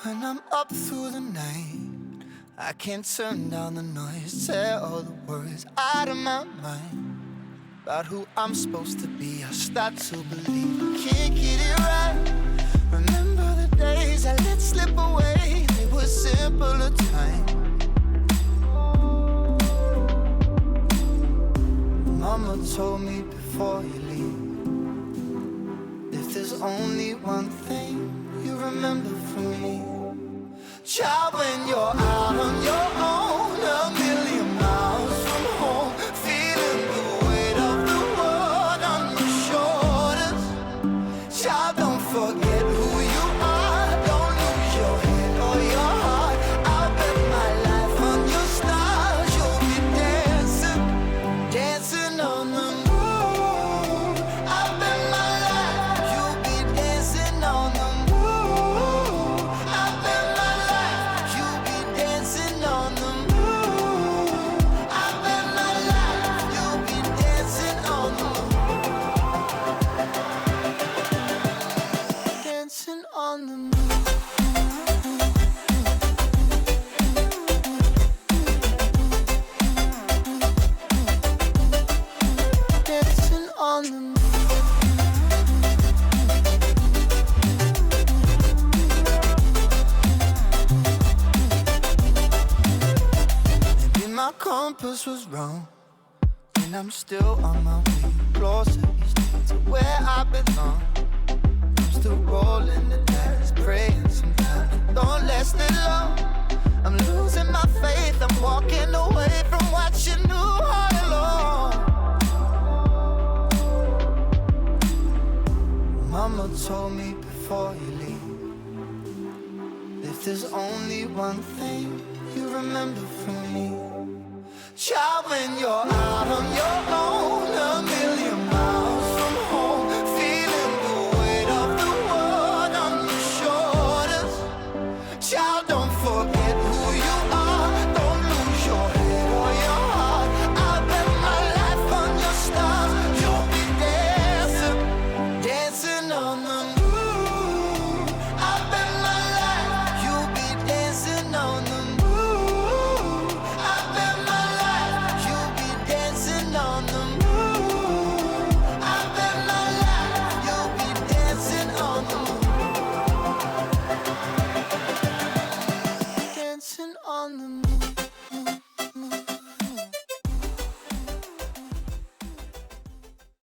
When I'm up through the night, I can't turn down the noise, tear all the worries out of my mind. About who I'm supposed to be, I start to believe I can't get it right. Remember the days I let slip away, they were simpler times. Mama told me before you leave, if there's only one thing you remember from me, child, when you're out on your own, a million miles from home, feeling the weight of the world on your shoulders. Child, don't forget who you are, don't lose your head or your heart. I'll bet my life on your stars, you'll be dancing, dancing on the moon. I'll bet my life, you'll be dancing on the moon. I'll bet my life, you'll be dancing on the moon. I'll bet my life, you'll be dancing on the moon. Dancing on the moon. Dancing on the moon. Maybe my compass was wrong, and I'm still on my way closer each day to where I belong. I'm still rolling the dice, praying sometimes it don't last that long. I'm losing my faith, I'm walking away from what you knew all along. Mama told me before you leave, if there's only one thing you remember from me, child, when you're out on your